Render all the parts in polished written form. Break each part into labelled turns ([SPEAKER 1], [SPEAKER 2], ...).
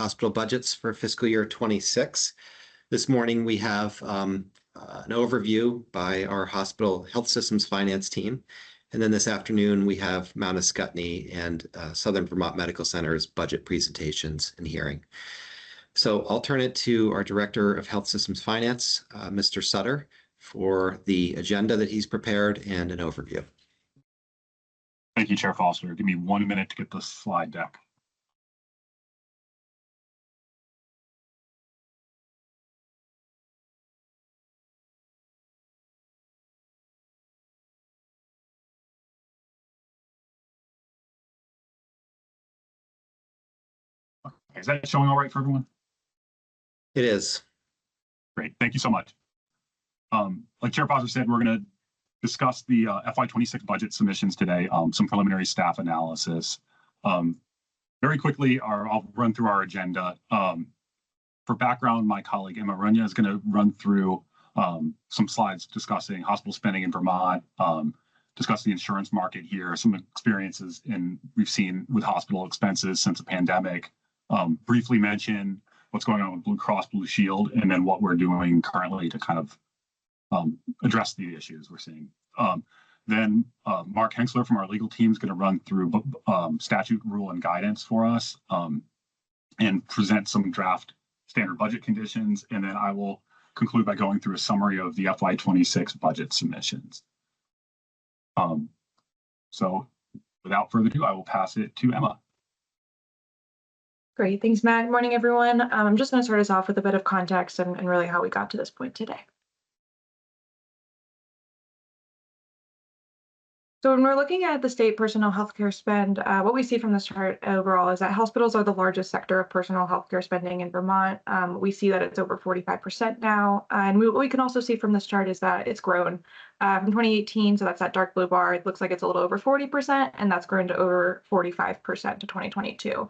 [SPEAKER 1] hospital budgets for fiscal year 26. This morning we have an overview by our hospital health systems finance team. And then this afternoon we have Mount Ascutney and Southern Vermont Medical Center's budget presentations and hearing. So I'll turn it to our Director of Health Systems Finance, Mr. Sutter, for the agenda that he's prepared and an overview.
[SPEAKER 2] Thank you, Chair Foster. Give me 1 minute to get the slide deck. Okay, is that showing all right for everyone?
[SPEAKER 1] It is.
[SPEAKER 2] Great, thank you so much. Like Chair Foster said, we're going to discuss the FY26 budget submissions today, some preliminary staff analysis. Very quickly, I'll run through our agenda. For background, my colleague Emma Runya is going to run through some slides discussing hospital spending in Vermont, discuss the insurance market here, some experiences we've seen with hospital expenses since the pandemic, briefly mention what's going on with Blue Cross Blue Shield, and then what we're doing currently to kind of address the issues we're seeing. Then Mark Henksler from our legal team is going to run through statute, rule, and guidance for us and present some draft standard budget conditions. And then I will conclude by going through a summary of the FY26 budget submissions. So without further ado, I will pass it to Emma.
[SPEAKER 3] Great, thanks, Matt. Good morning, everyone. I'm just going to start us off with a bit of context and really how we got to this point today. So when we're looking at the state personal healthcare spend, what we see from this chart overall is that hospitals are the largest sector of personal healthcare spending in Vermont. We see that it's over 45% now. And what we can also see from this chart is that it's grown from 2018. So that's that dark blue bar. It looks like it's a little over 40%, and that's grown to over 45% to 2022.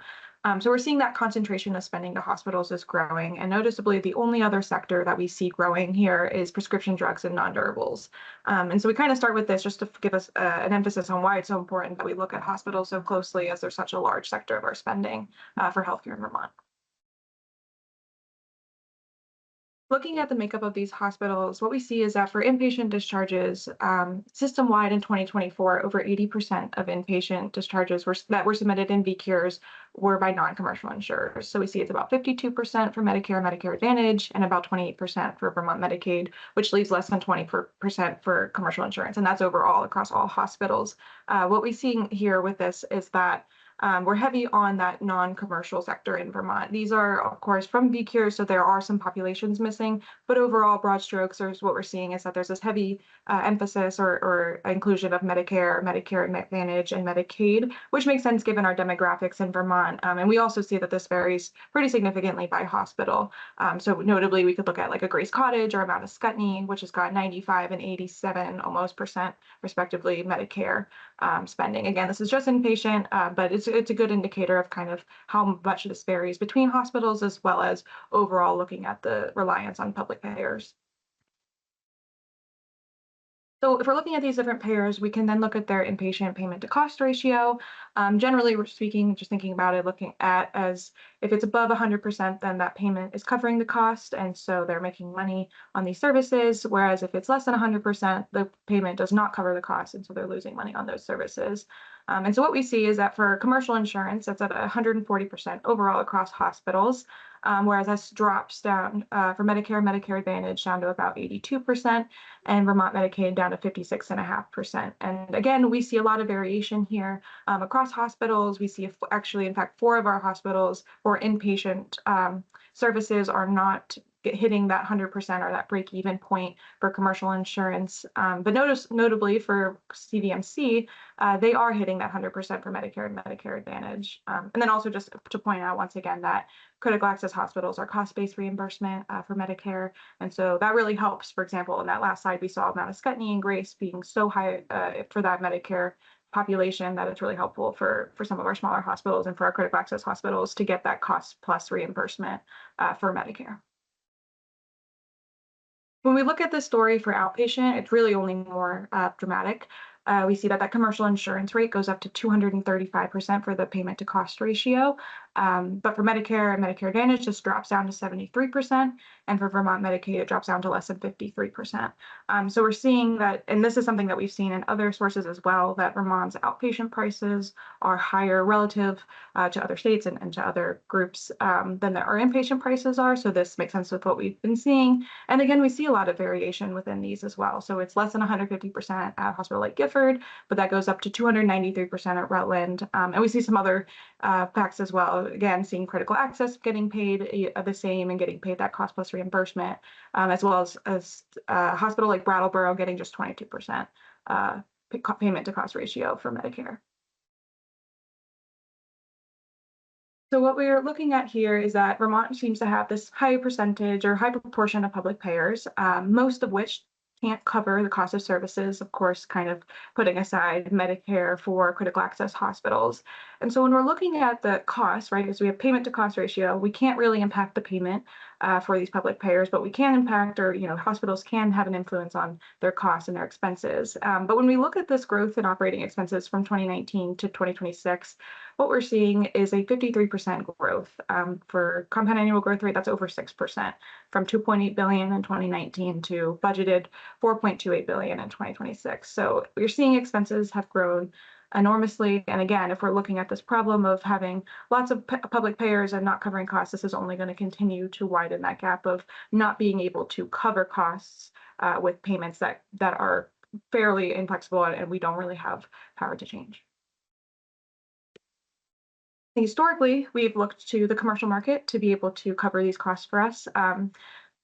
[SPEAKER 3] So we're seeing that concentration of spending to hospitals is growing, and noticeably the only other sector that we see growing here is prescription drugs and non-durables. And so we kind of start with this just to give us an emphasis on why it's so important that we look at hospitals so closely, as they're such a large sector of our spending for healthcare in Vermont. Looking at the makeup of these hospitals, what we see is that for inpatient discharges, system-wide in 2024, over 80% of inpatient discharges that were submitted in VCures were by non-commercial insurers. So we see it's about 52% for Medicare, Medicare Advantage, and about 28% for Vermont Medicaid, which leaves less than 20% for commercial insurance, and that's overall across all hospitals. What we see here with this is that we're heavy on that non-commercial sector in Vermont. These are, of course, from VCure, so there are some populations missing, but overall, broad strokes, what we're seeing is that there's this heavy emphasis or inclusion of Medicare, Medicare Advantage, and Medicaid, which makes sense given our demographics in Vermont. And we also see that this varies pretty significantly by hospital. So notably, we could look at like a Grace Cottage or a Mount Ascutney, which has got 95 and 87 almost percent, respectively, Medicare spending. Again, this is just inpatient, but it's a good indicator of kind of how much this varies between hospitals, as well as overall looking at the reliance on public payers. So if we're looking at these different payers, we can then look at their inpatient payment to cost ratio. Generally, we're speaking, just thinking about it, looking at as if it's above 100%, then that payment is covering the cost, and so they're making money on these services. Whereas if it's less than 100%, the payment does not cover the cost, and so they're losing money on those services. And so what we see is that for commercial insurance, that's at 140% overall across hospitals, whereas this drops down for Medicare, Medicare Advantage down to about 82%, and Vermont Medicaid down to 56.5%. And again, we see a lot of variation here across hospitals. We see actually, in fact, 4 of our hospitals for inpatient services are not hitting that 100% or that break-even point for commercial insurance. But notably for CVMC, they are hitting that 100% for Medicare and Medicare Advantage. And then also just to point out once again that critical access hospitals are cost-based reimbursement for Medicare. And so that really helps. For example, in that last slide, we saw Mount Ascutney and Grace being so high for that Medicare population that it's really helpful for some of our smaller hospitals and for our critical access hospitals to get that cost plus reimbursement for Medicare. When we look at the story for outpatient, it's really only more dramatic. We see that commercial insurance rate goes up to 235% for the payment to cost ratio. But for Medicare and Medicare Advantage, this drops down to 73%. And for Vermont Medicaid, it drops down to less than 53%. So we're seeing that, and this is something that we've seen in other sources as well, that Vermont's outpatient prices are higher relative to other states and to other groups than our inpatient prices are. So this makes sense with what we've been seeing. And again, we see a lot of variation within these as well. So it's less than 150% at a hospital like Gifford, but that goes up to 293% at Rutland. And we see some other facts as well. Again, seeing critical access getting paid the same and getting paid that cost plus reimbursement, as well as a hospital like Brattleboro getting just 22% payment to cost ratio for Medicare. So what we're looking at here is that Vermont seems to have this high percentage or high proportion of public payers, most of which can't cover the cost of services, of course, kind of putting aside Medicare for critical access hospitals. And so when we're looking at the cost, right, because we have payment to cost ratio, we can't really impact the payment for these public payers, but we can impact, or hospitals can have an influence on their costs and their expenses. But when we look at this growth in operating expenses from 2019 to 2026, what we're seeing is a 53% growth. For compound annual growth rate, that's over 6%, from 2.8 billion in 2019 to budgeted 4.28 billion in 2026. So we're seeing expenses have grown enormously. And again, if we're looking at this problem of having lots of public payers and not covering costs, this is only going to continue to widen that gap of not being able to cover costs with payments that are fairly inflexible and we don't really have power to change. Historically, we've looked to the commercial market to be able to cover these costs for us.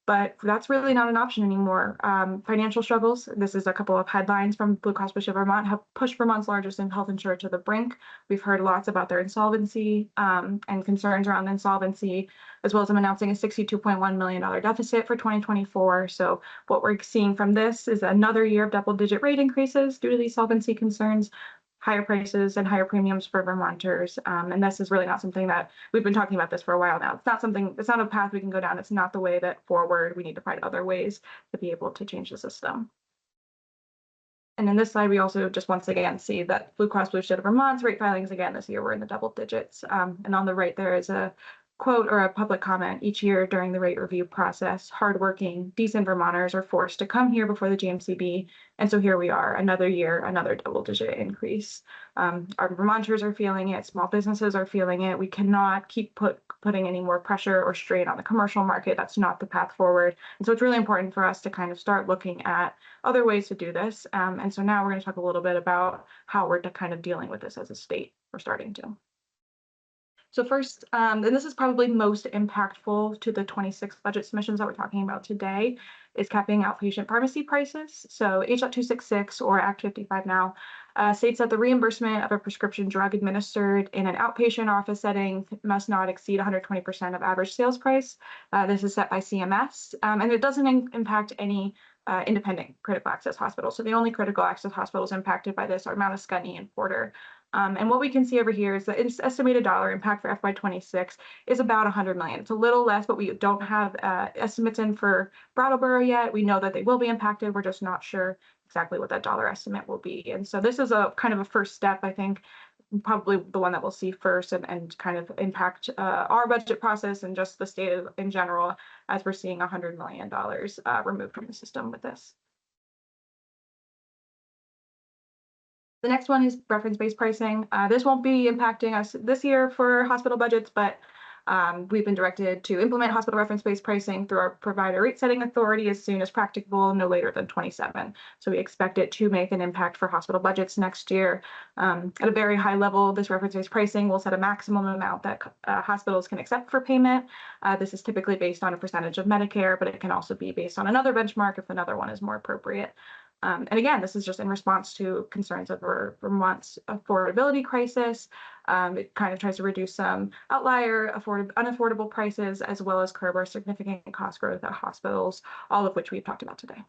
[SPEAKER 3] But that's really not an option anymore. Financial struggles, this is a couple of headlines from Blue Cross Blue Shield Vermont, have pushed Vermont's largest health insurer to the brink. We've heard lots about their insolvency and concerns around insolvency, as well as them announcing a $62.1 million deficit for 2024. So what we're seeing from this is another year of double-digit rate increases due to these solvency concerns, higher prices and higher premiums for Vermonters. And this is really not something that we've been talking about this for a while now. It's not a path we can go down. It's not the way that forward. We need to find other ways to be able to change the system. And in this slide, we also just once again see that Blue Cross Blue Shield of Vermont's rate filings again this year were in the double digits. And on the right, there is a quote or a public comment each year during the rate review process. Hardworking, decent Vermonters are forced to come here before the GMCB. And so here we are, another year, another double-digit increase. Our Vermonters are feeling it. Small businesses are feeling it. We cannot keep putting any more pressure or strain on the commercial market. That's not the path forward. And so it's really important for us to kind of start looking at other ways to do this. And so now we're going to talk a little bit about how we're kind of dealing with this as a state. We're starting to. So first, and this is probably most impactful to the 26 budget submissions that we're talking about today, is capping outpatient pharmacy prices. So H.266 or Act 55 now states that the reimbursement of a prescription drug administered in an outpatient office setting must not exceed 120% of average sales price. This is set by CMS, and it doesn't impact any independent critical access hospitals. So the only critical access hospitals impacted by this are Mount Ascutney and Porter. And what we can see over here is that its estimated dollar impact for FY26 is about 100 million. It's a little less, but we don't have estimates in for Brattleboro yet. We know that they will be impacted. We're just not sure exactly what that dollar estimate will be. And so this is a kind of a first step, I think, probably the one that we'll see first and kind of impact our budget process and just the state in general, as we're seeing $100 million removed from the system with this. The next one is reference-based pricing. This won't be impacting us this year for hospital budgets, but we've been directed to implement hospital reference-based pricing through our provider rate setting authority as soon as practicable, no later than 27. So we expect it to make an impact for hospital budgets next year. At a very high level, this reference-based pricing will set a maximum amount that hospitals can accept for payment. This is typically based on a percentage of Medicare, but it can also be based on another benchmark if another one is more appropriate. And again, this is just in response to concerns over Vermont's affordability crisis. It kind of tries to reduce some outlier unaffordable prices, as well as curb our significant cost growth at hospitals, all of which we've talked about today.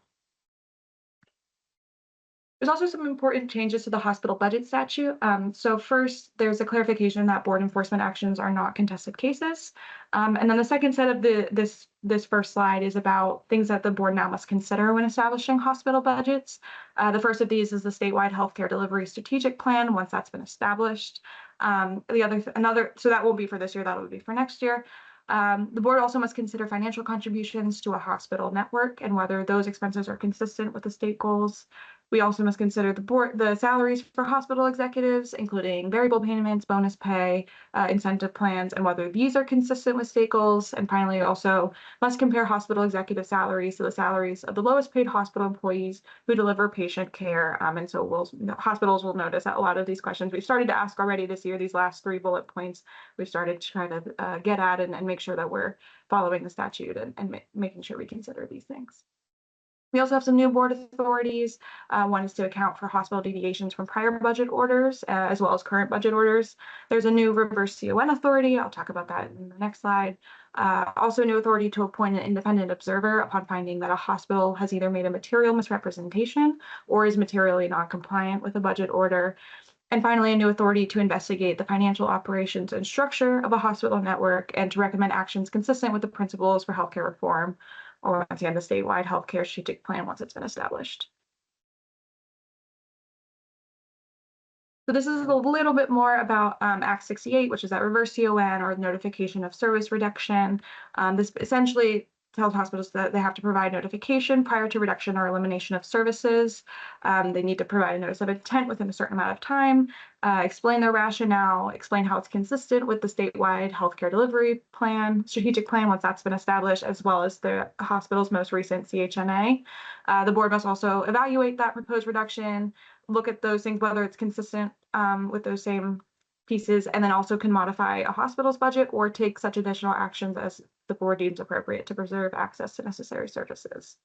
[SPEAKER 3] There's also some important changes to the hospital budget statute. So first, there's a clarification that board enforcement actions are not contested cases. And then the second set of this first slide is about things that the board now must consider when establishing hospital budgets. The first of these is the statewide healthcare delivery strategic plan. Once that's been established, so that won't be for this year. That will be for next year. The board also must consider financial contributions to a hospital network and whether those expenses are consistent with the state goals. We also must consider the salaries for hospital executives, including variable payments, bonus pay, incentive plans, and whether these are consistent with state goals. And finally, also must compare hospital executive salaries to the salaries of the lowest paid hospital employees who deliver patient care. And so hospitals will notice that a lot of these questions we've started to ask already this year, these last 3 bullet points, we've started to try to get at and make sure that we're following the statute and making sure we consider these things. We also have some new board authorities. One is to account for hospital deviations from prior budget orders, as well as current budget orders. There's a new reverse CON authority. I'll talk about that in the next slide. Also a new authority to appoint an independent observer upon finding that a hospital has either made a material misrepresentation or is materially non-compliant with a budget order. And finally, a new authority to investigate the financial operations and structure of a hospital network and to recommend actions consistent with the principles for healthcare reform, or once again, the statewide healthcare strategic plan once it's been established. So this is a little bit more about Act 68, which is that reverse CON or notification of service reduction. This essentially tells hospitals that they have to provide notification prior to reduction or elimination of services. They need to provide a notice of intent within a certain amount of time, explain their rationale, explain how it's consistent with the statewide healthcare delivery plan, strategic plan once that's been established, as well as the hospital's most recent CHNA. The board must also evaluate that proposed reduction, look at those things, whether it's consistent with those same pieces, and then also can modify a hospital's budget or take such additional actions as the board deems appropriate to preserve access to necessary services.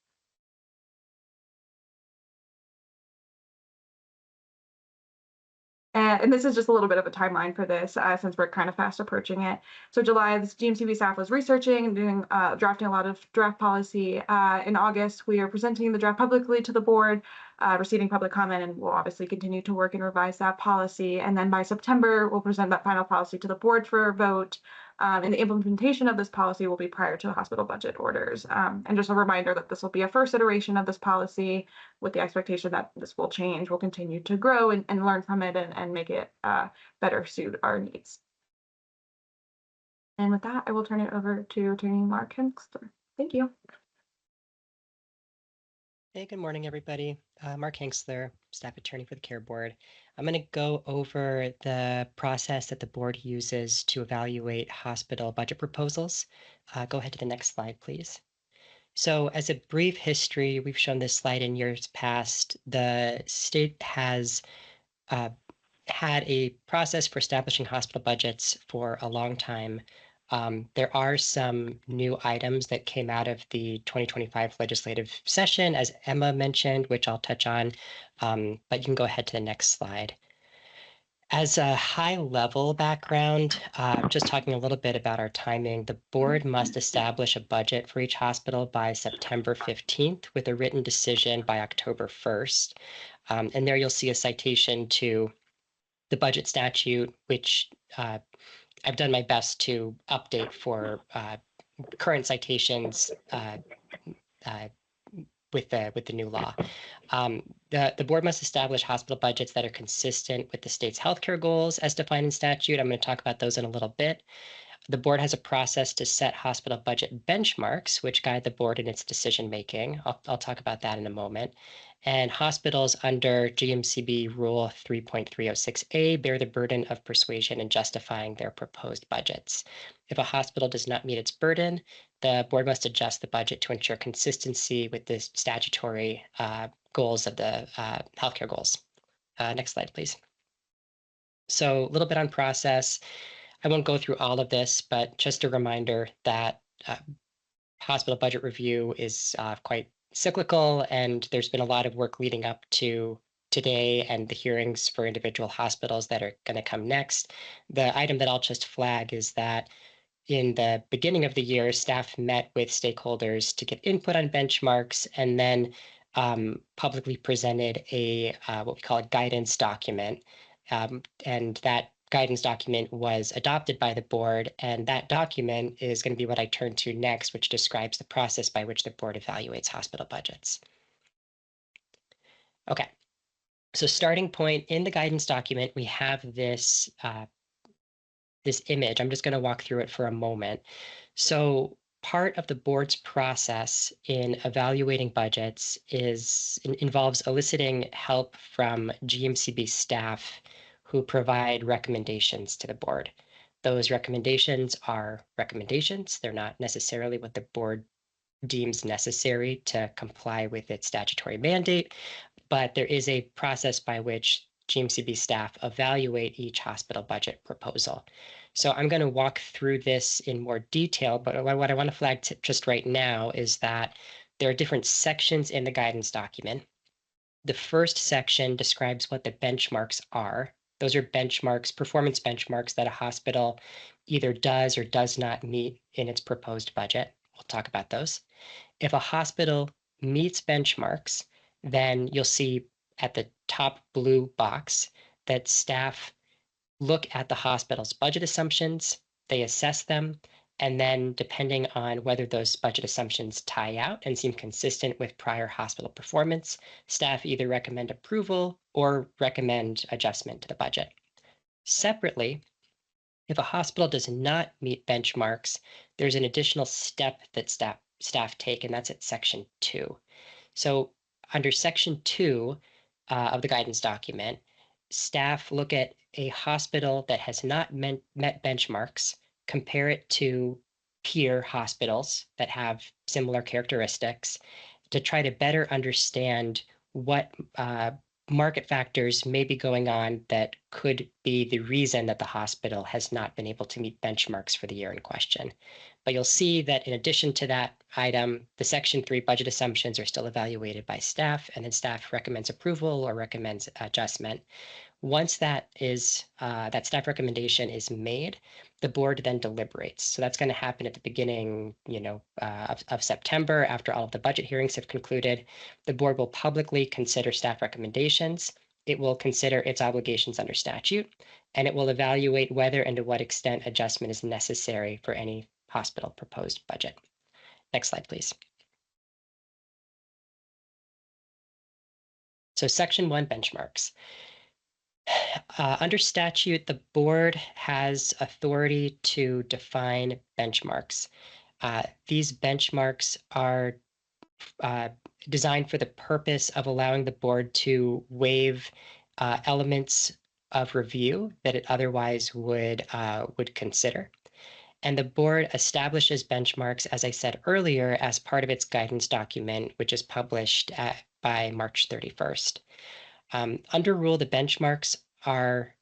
[SPEAKER 3] And this is just a little bit of a timeline for this, since we're kind of fast approaching it. So July, this GMCB staff was researching and doing drafting a lot of draft policy. In August, we are presenting the draft publicly to the board, receiving public comment, and we'll obviously continue to work and revise that policy. And then by September, we'll present that final policy to the board for a vote. And the implementation of this policy will be prior to hospital budget orders. And just a reminder that this will be a first iteration of this policy with the expectation that this will change, will continue to grow and learn from it and make it better suit our needs. And with that, I will turn it over to Attorney Mark Hengster. Thank you.
[SPEAKER 4] Hey, good morning, everybody. Mark Hengster, staff attorney for the Care Board. I'm going to go over the process that the board uses to evaluate hospital budget proposals. Go ahead to the next slide, please. So as a brief history, we've shown this slide in years past. The state has had a process for establishing hospital budgets for a long time. There are some new items that came out of the 2025 legislative session, as Emma mentioned, which I'll touch on, but you can go ahead to the next slide. As a high-level background, just talking a little bit about our timing, the board must establish a budget for each hospital by September 15th with a written decision by October 1st. And there you'll see a citation to the budget statute, which I've done my best to update for current citations with the new law. The board must establish hospital budgets that are consistent with the state's healthcare goals as defined in statute. I'm going to talk about those in a little bit. The board has a process to set hospital budget benchmarks, which guide the board in its decision making. I'll talk about that in a moment. And hospitals under GMCB Rule 3.306A bear the burden of persuasion in justifying their proposed budgets. If a hospital does not meet its burden, the board must adjust the budget to ensure consistency with the statutory goals of the healthcare goals. Next slide, please. So a little bit on process. I won't go through all of this, but just a reminder that hospital budget review is quite cyclical, and there's been a lot of work leading up to today and the hearings for individual hospitals that are going to come next. The item that I'll just flag is that in the beginning of the year, staff met with stakeholders to get input on benchmarks, and then publicly presented a what we call a guidance document, and that guidance document was adopted by the board, and that document is going to be what I turn to next, which describes the process by which the board evaluates hospital budgets. Okay, so starting point in the guidance document, we have this this image. I'm just going to walk through it for a moment. So part of the board's process in evaluating budgets involves eliciting help from GMCB staff who provide recommendations to the board. Those recommendations are recommendations. They're not necessarily what the board deems necessary to comply with its statutory mandate, but there is a process by which GMCB staff evaluate each hospital budget proposal. So I'm going to walk through this in more detail, but what I want to flag just right now is that there are different sections in the guidance document. The first section describes what the benchmarks are. Those are benchmarks, performance benchmarks that a hospital either does or does not meet in its proposed budget. We'll talk about those. If a hospital meets benchmarks, then you'll see at the top blue box that staff look at the hospital's budget assumptions, they assess them, and then depending on whether those budget assumptions tie out and seem consistent with prior hospital performance, staff either recommend approval or recommend adjustment to the budget. Separately, if a hospital does not meet benchmarks, there's an additional step that staff take, and that's at section 2. So under section 2 of the guidance document, staff look at a hospital that has not met benchmarks, compare it to peer hospitals that have similar characteristics to try to better understand what market factors may be going on that could be the reason that the hospital has not been able to meet benchmarks for the year in question. But you'll see that in addition to that item, the section 3 budget assumptions are still evaluated by staff, and then staff recommends approval or recommends adjustment. Once that staff recommendation is made, the board then deliberates. So that's going to happen at the beginning, of September, after all of the budget hearings have concluded. The board will publicly consider staff recommendations. It will consider its obligations under statute, and it will evaluate whether and to what extent adjustment is necessary for any hospital proposed budget. Next slide, please. So section 1, benchmarks. Under statute, the board has authority to define benchmarks. These benchmarks are designed for the purpose of allowing the board to waive elements of review that it otherwise would consider. And the board establishes benchmarks, as I said earlier, as part of its guidance document, which is published by March 31st. Under rule, the benchmarks are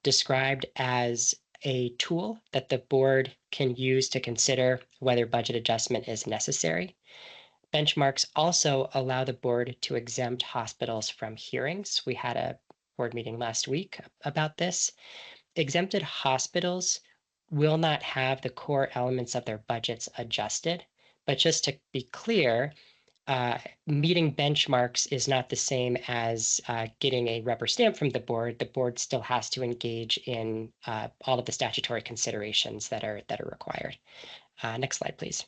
[SPEAKER 4] described as a tool that the board can use to consider whether budget adjustment is necessary. Benchmarks also allow the board to exempt hospitals from hearings. We had a board meeting last week about this. Exempted hospitals will not have the core elements of their budgets adjusted, but just to be clear, meeting benchmarks is not the same as getting a rubber stamp from the board. The board still has to engage in all of the statutory considerations that are required. Next slide, please.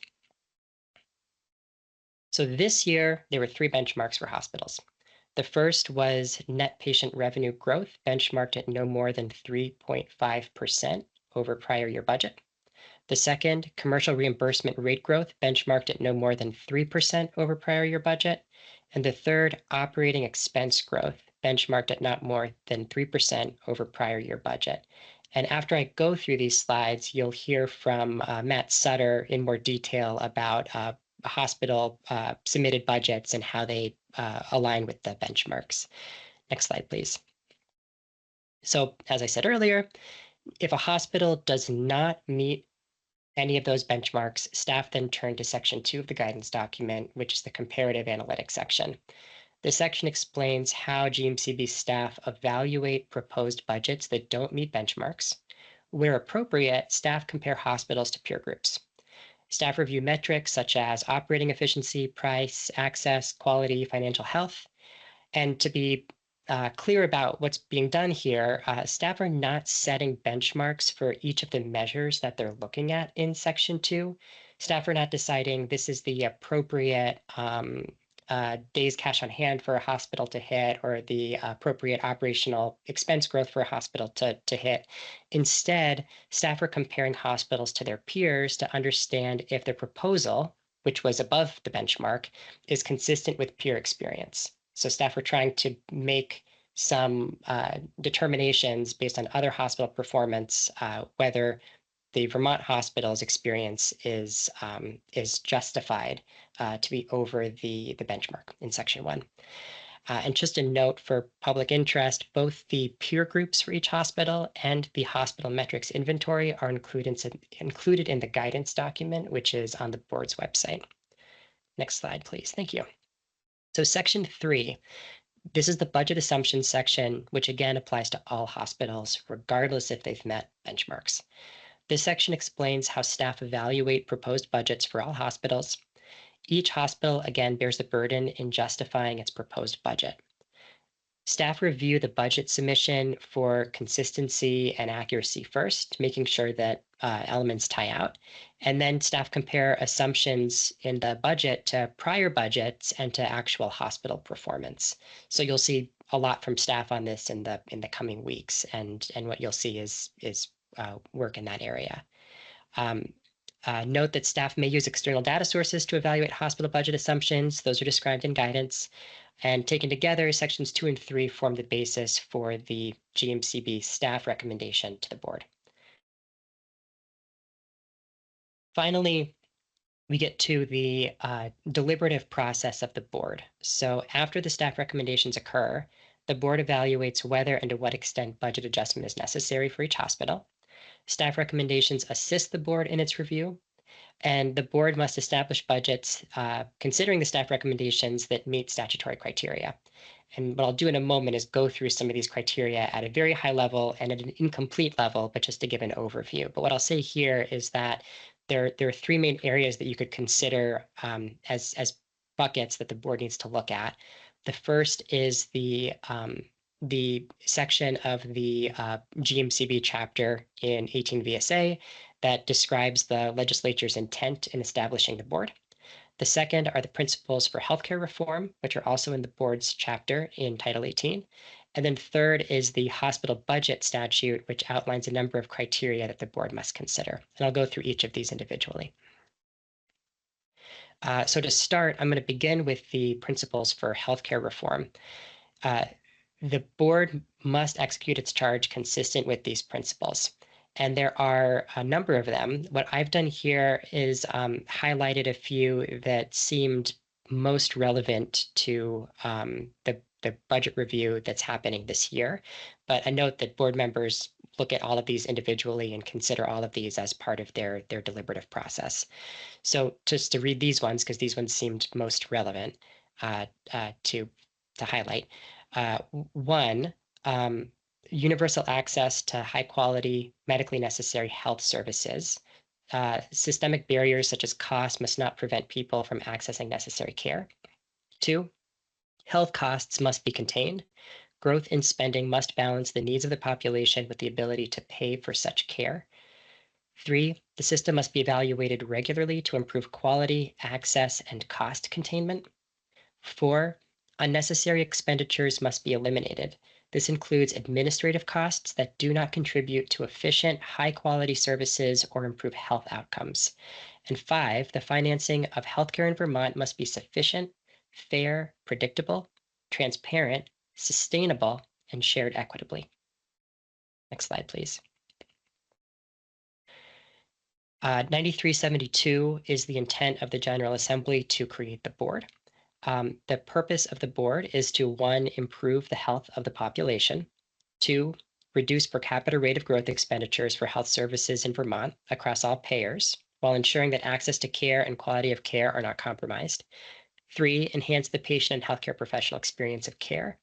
[SPEAKER 4] So this year, there were 3 benchmarks for hospitals. The first was net patient revenue growth, benchmarked at no more than 3.5% over prior year budget. The second, commercial reimbursement rate growth, benchmarked at no more than 3% over prior year budget. And the third, operating expense growth, benchmarked at not more than 3% over prior year budget. And after I go through these slides, you'll hear from Matt Sutter in more detail about hospital submitted budgets and how they align with the benchmarks. Next slide, please. So as I said earlier, if a hospital does not meet any of those benchmarks, staff then turn to section 2 of the guidance document, which is the comparative analytics section. This section explains how GMCB staff evaluate proposed budgets that don't meet benchmarks. Where appropriate, staff compare hospitals to peer groups. Staff review metrics such as operating efficiency, price, access, quality, financial health. And to be clear about what's being done here, staff are not setting benchmarks for each of the measures that they're looking at in Section 2. Staff are not deciding this is the appropriate days cash on hand for a hospital to hit or the appropriate operational expense growth for a hospital to hit. Instead, staff are comparing hospitals to their peers to understand if their proposal, which was above the benchmark, is consistent with peer experience. So staff are trying to make some determinations based on other hospital performance, whether the Vermont hospital's experience is justified to be over the benchmark in Section 1. And just a note for public interest, both the peer groups for each hospital and the hospital metrics inventory are included in the guidance document, which is on the board's website. Next slide, please. Thank you. So Section 3, this is the budget assumptions section, which again applies to all hospitals, regardless if they've met benchmarks. This section explains how staff evaluate proposed budgets for all hospitals. Each hospital, again, bears the burden in justifying its proposed budget. Staff review the budget submission for consistency and accuracy first, making sure that elements tie out. And then staff compare assumptions in the budget to prior budgets and to actual hospital performance. So you'll see a lot from staff on this in the coming weeks, and what you'll see is work in that area. Note that staff may use external data sources to evaluate hospital budget assumptions. Those are described in guidance. And taken together, sections 2 and 3 form the basis for the GMCB staff recommendation to the board. Finally, we get to the deliberative process of the board. So after the staff recommendations occur, the board evaluates whether and to what extent budget adjustment is necessary for each hospital. Staff recommendations assist the board in its review, and the board must establish budgets considering the staff recommendations that meet statutory criteria. And what I'll do in a moment is go through some of these criteria at a very high level and at an incomplete level, but just to give an overview. But what I'll say here is that there are 3 main areas that you could consider as buckets that the board needs to look at. The first is the section of the GMCB chapter in 18 VSA that describes the legislature's intent in establishing the board. The second are the principles for healthcare reform, which are also in the board's chapter in Title 18. And then third is the hospital budget statute, which outlines a number of criteria that the board must consider. And I'll go through each of these individually. So to start, I'm going to begin with the principles for healthcare reform. The board must execute its charge consistent with these principles. And there are a number of them. What I've done here is highlighted a few that seemed most relevant to the budget review that's happening this year. But I note that board members look at all of these individually and consider all of these as part of their deliberative process. So just to read these ones, because these ones seemed most relevant to highlight. 1, universal access to high quality, medically necessary health services. Systemic barriers such as cost must not prevent people from accessing necessary care. 2, health costs must be contained. Growth in spending must balance the needs of the population with the ability to pay for such care. 3, the system must be evaluated regularly to improve quality, access, and cost containment. 4, unnecessary expenditures must be eliminated. This includes administrative costs that do not contribute to efficient, high-quality services or improve health outcomes. And 5, the financing of healthcare in Vermont must be sufficient, fair, predictable, transparent, sustainable, and shared equitably. Next slide, please. 9372 is the intent of the General Assembly to create the board. The purpose of the board is to 1, improve the health of the population, 2, reduce per capita rate of growth expenditures for health services in Vermont across all payers, while ensuring that access to care and quality of care are not compromised, 3, enhance the patient and healthcare professional experience of care,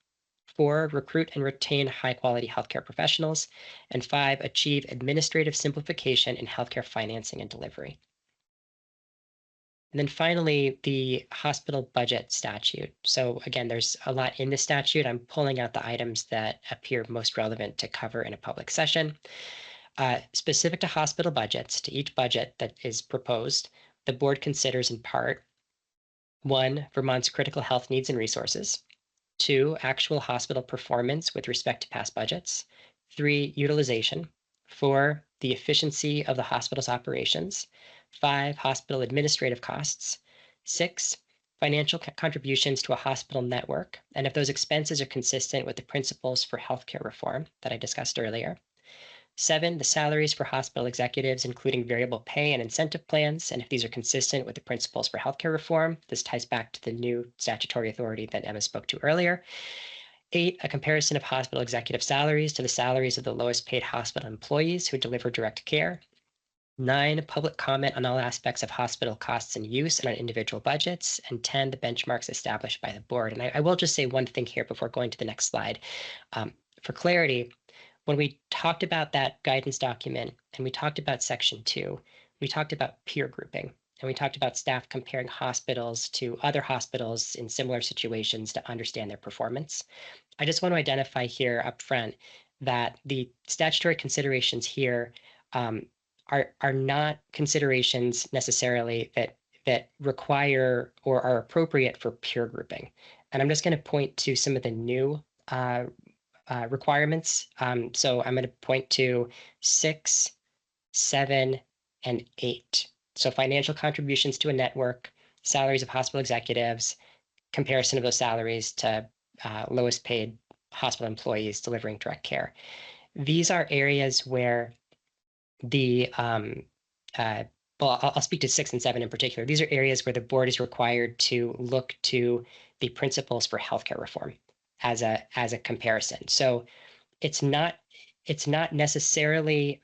[SPEAKER 4] 4, recruit and retain high-quality healthcare professionals, and 5, achieve administrative simplification in healthcare financing and delivery. And then finally, the hospital budget statute. So again, there's a lot in the statute. I'm pulling out the items that appear most relevant to cover in a public session. Specific to hospital budgets, to each budget that is proposed, the board considers in part, 1, Vermont's critical health needs and resources, 2, actual hospital performance with respect to past budgets, 3, utilization, 4, the efficiency of the hospital's operations, 5, hospital administrative costs, 6, financial contributions to a hospital network, and if those expenses are consistent with the principles for healthcare reform that I discussed earlier. 7, the salaries for hospital executives, including variable pay and incentive plans, and if these are consistent with the principles for healthcare reform. This ties back to the new statutory authority that Emma spoke to earlier. 8, a comparison of hospital executive salaries to the salaries of the lowest paid hospital employees who deliver direct care. 9, public comment on all aspects of hospital costs and use and on individual budgets. And 10, the benchmarks established by the board. And I will just say one thing here before going to the next slide. For clarity, when we talked about that guidance document and we talked about section 2, we talked about peer grouping and we talked about staff comparing hospitals to other hospitals in similar situations to understand their performance. I just want to identify here up front that the statutory considerations here are not considerations necessarily that require or are appropriate for peer grouping. And I'm just going to point to some of the new requirements. So I'm going to point to 6, 7, and 8. So financial contributions to a network, salaries of hospital executives, comparison of those salaries to lowest paid hospital employees delivering direct care. These are areas where the I'll speak to 6 and 7 in particular. These are areas where the board is required to look to the principles for healthcare reform as a comparison. So it's not necessarily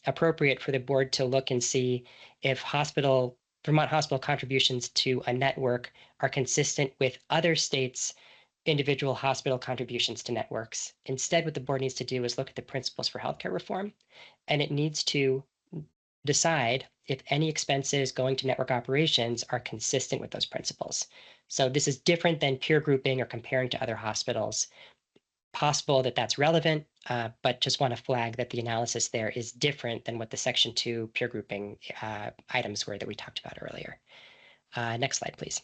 [SPEAKER 4] appropriate for the board to look and see if Vermont hospital contributions to a network are consistent with other states' individual hospital contributions to networks. Instead, what the board needs to do is look at the principles for healthcare reform, and it needs to decide if any expenses going to network operations are consistent with those principles. So this is different than peer grouping or comparing to other hospitals. Possible that that's relevant, but just want to flag that the analysis there is different than what the section 2 peer grouping items were that we talked about earlier. Next slide, please.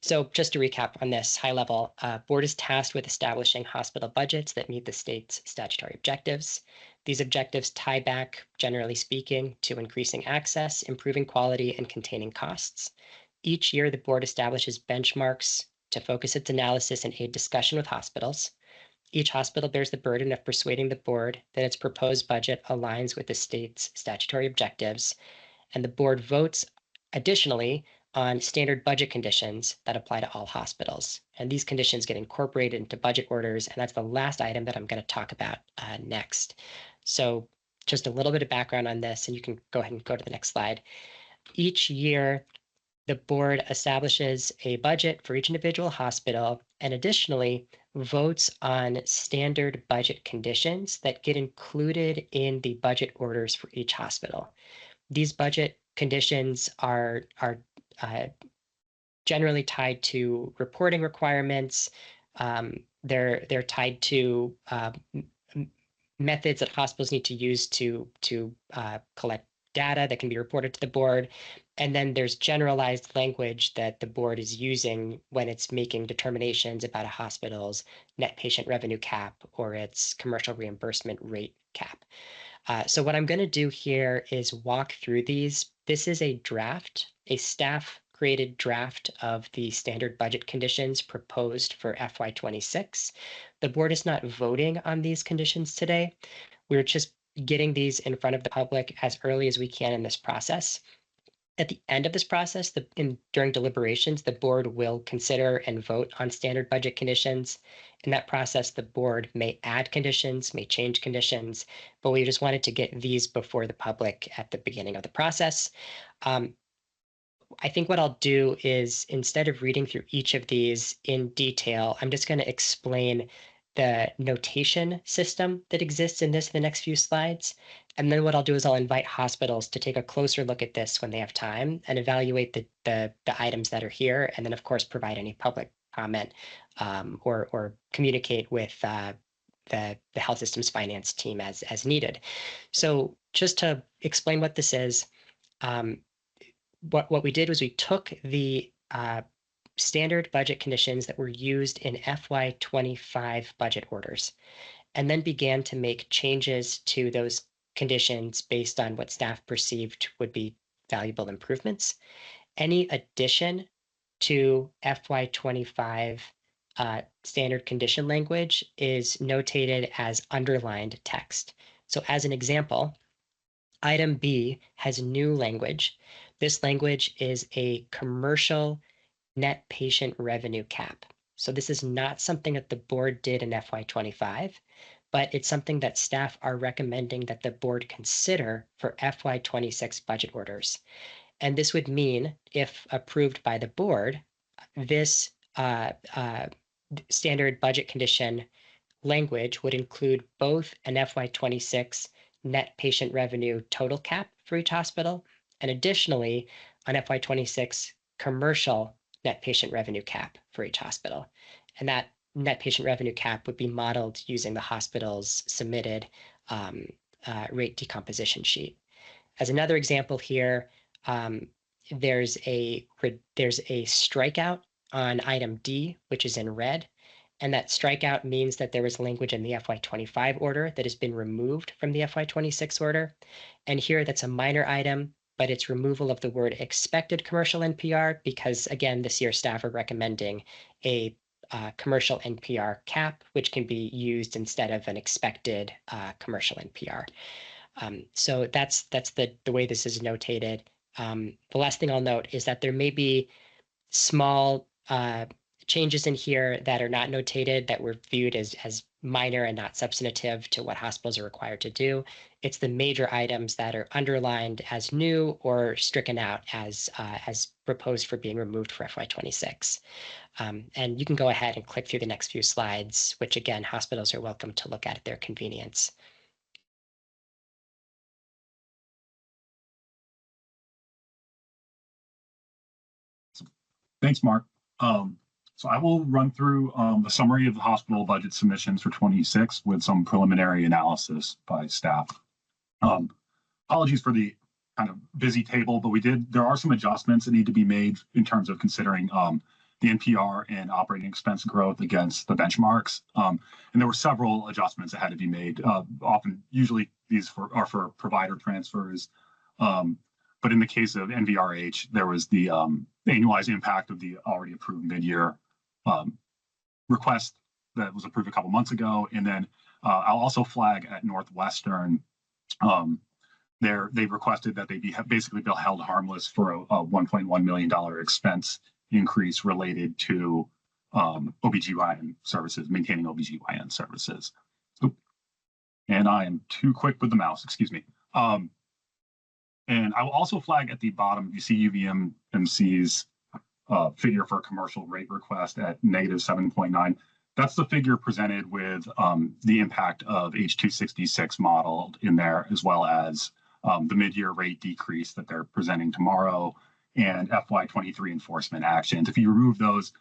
[SPEAKER 4] So just to recap on this high level, board is tasked with establishing hospital budgets that meet the state's statutory objectives. These objectives tie back, generally speaking, to increasing access, improving quality, and containing costs. Each year, the board establishes benchmarks to focus its analysis and aid discussion with hospitals. Each hospital bears the burden of persuading the board that its proposed budget aligns with the state's statutory objectives, and the board votes additionally on standard budget conditions that apply to all hospitals. And these conditions get incorporated into budget orders, and that's the last item that I'm going to talk about next. So just a little bit of background on this, and you can go ahead and go to the next slide. Each year, the board establishes a budget for each individual hospital and additionally votes on standard budget conditions that get included in the budget orders for each hospital. These budget conditions are generally tied to reporting requirements. They're tied to methods that hospitals need to use to collect data that can be reported to the board. And then there's generalized language that the board is using when it's making determinations about a hospital's net patient revenue cap or its commercial reimbursement rate cap. So what I'm going to do here is walk through these. This is a draft, a staff-created draft of the standard budget conditions proposed for FY26. The board is not voting on these conditions today. We're just getting these in front of the public as early as we can in this process. At the end of this process, during deliberations, the board will consider and vote on standard budget conditions. In that process, the board may add conditions, may change conditions, but we just wanted to get these before the public at the beginning of the process. I think what I'll do is, instead of reading through each of these in detail, I'm just going to explain the notation system that exists in the next few slides. And then what I'll do is I'll invite hospitals to take a closer look at this when they have time and evaluate the items that are here, and then of course provide any public comment or communicate with the health systems finance team as needed. So just to explain what this is, what we did was we took the standard budget conditions that were used in FY25 budget orders and then began to make changes to those conditions based on what staff perceived would be valuable improvements. Any addition to FY25 standard condition language is notated as underlined text. So as an example, item B has new language. This language is a commercial net patient revenue cap. So this is not something that the board did in FY25, but it's something that staff are recommending that the board consider for FY26 budget orders. And this would mean, if approved by the board, this standard budget condition language would include both an FY26 net patient revenue total cap for each hospital, and additionally, an FY26 commercial net patient revenue cap for each hospital. And that net patient revenue cap would be modeled using the hospital's submitted rate decomposition sheet. As another example here, there's a strikeout on item D, which is in red. And that strikeout means that there was language in the FY25 order that has been removed from the FY26 order. And here that's a minor item, but it's removal of the word expected commercial NPR because, again, this year staff are recommending a commercial NPR cap, which can be used instead of an expected commercial NPR. So that's the way this is notated. The last thing I'll note is that there may be small changes in here that are not notated that were viewed as minor and not substantive to what hospitals are required to do. It's the major items that are underlined as new or stricken out as proposed for being removed for FY26. And you can go ahead and click through the next few slides, which again, hospitals are welcome to look at their convenience.
[SPEAKER 2] Thanks, Mark. So I will run through a summary of the hospital budget submissions for 26 with some preliminary analysis by staff. Apologies for the kind of busy table, but there are some adjustments that need to be made in terms of considering the NPR and operating expense growth against the benchmarks. And there were several adjustments that had to be made. Usually these are for provider transfers. But in the case of NVRH, there was the annualized impact of the already approved mid-year request that was approved a couple months ago. And then I'll also flag at Northwestern, they've requested that they be basically held harmless for a $1.1 million expense increase related to OBGYN services, maintaining OBGYN services. And I am too quick with the mouse, excuse me. And I will also flag at the bottom, you see UVMC's figure for a commercial rate request at negative 7.9. That's the figure presented with the impact of H266 modeled in there, as well as the mid-year rate decrease that they're presenting tomorrow and FY23 enforcement actions. If you remove those,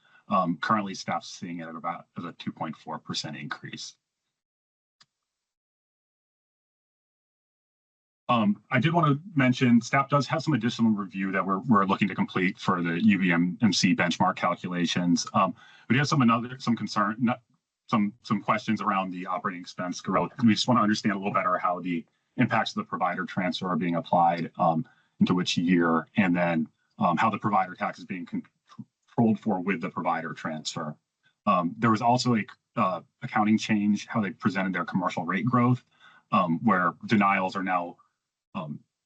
[SPEAKER 2] currently staff's seeing it at about as a 2.4% increase. I did want to mention staff does have some additional review that we're looking to complete for the UVMC benchmark calculations. We have some questions around the operating expense growth. We just want to understand a little better how the impacts of the provider transfer are being applied into which year, and then how the provider tax is being controlled for with the provider transfer. There was also a accounting change, how they presented their commercial rate growth, where denials are now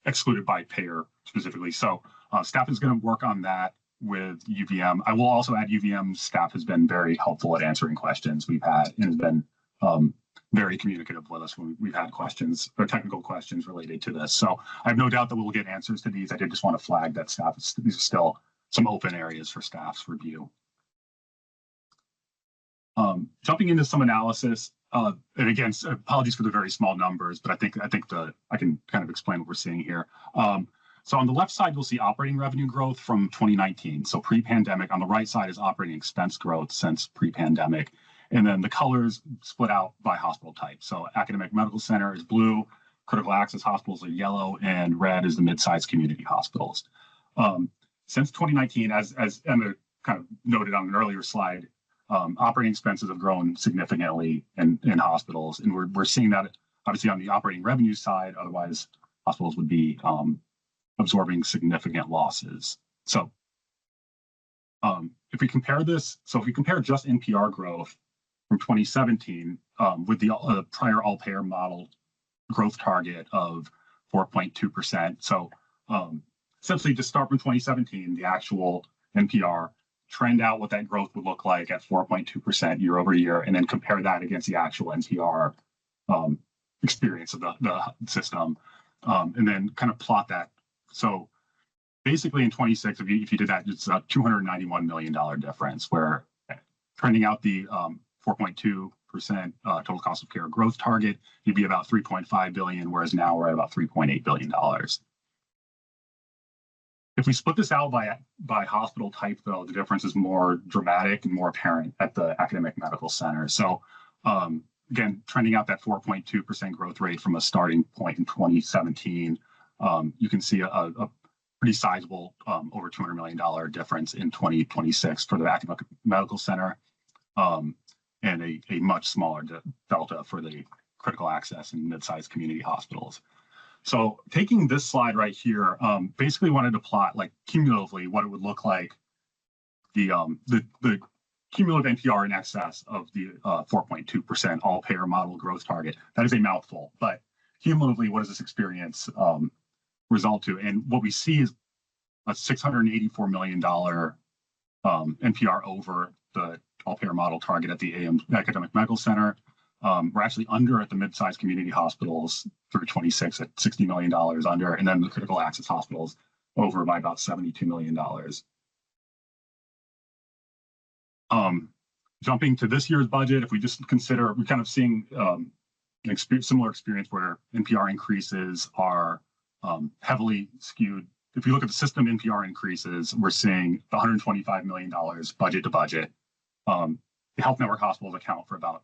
[SPEAKER 2] excluded by payer specifically. So staff is going to work on that with UVM. I will also add UVM staff has been very helpful at answering questions we've had and has been very communicative with us when we've had questions or technical questions related to this. So I have no doubt that we'll get answers to these. I did just want to flag that these are still some open areas for staff's review. Jumping into some analysis, And again, apologies for the very small numbers, but I think I can kind of explain what we're seeing here. So on the left side, you'll see operating revenue growth from 2019. So pre-pandemic. On the right side is operating expense growth since pre-pandemic. And then the colors split out by hospital type. So academic medical center is blue, critical access hospitals are yellow, and red is the mid-sized community hospitals. Since 2019, as Emma kind of noted on an earlier slide, operating expenses have grown significantly in hospitals. And we're seeing that obviously on the operating revenue side, otherwise hospitals would be absorbing significant losses. So if we compare just NPR growth from 2017 with the prior all-payer model growth target of 4.2%. So essentially to start from 2017, the actual NPR, trend out what that growth would look like at 4.2% year over year, and then compare that against the actual NPR experience of the system, and then kind of plot that. So basically in 26, if you did that, it's a $291 million difference, where trending out the 4.2% total cost of care growth target, you'd be about 3.5 billion, whereas now we're at about $3.8 billion. If we split this out by hospital type, though, the difference is more dramatic and more apparent at the academic medical center. So again, trending out that 4.2% growth rate from a starting point in 2017, you can see a pretty sizable over $200 million difference in 2026 for the academic medical center, and a much smaller delta for the critical access and mid-sized community hospitals. So taking this slide right here, basically wanted to plot like cumulatively what it would look like, the cumulative NPR in excess of the 4.2% all-payer model growth target. That is a mouthful, but cumulatively, what does this experience result to? And what we see is a $684 million NPR over the all-payer model target at the academic medical center. We're actually under at the mid-sized community hospitals through 26 at $60 million under, and then the critical access hospitals over by about $72 million. Jumping to this year's budget, if we just consider, we're kind of seeing an similar experience where NPR increases are heavily skewed. If you look at the system NPR increases, we're seeing $125 million budget to budget. The health network hospitals account for about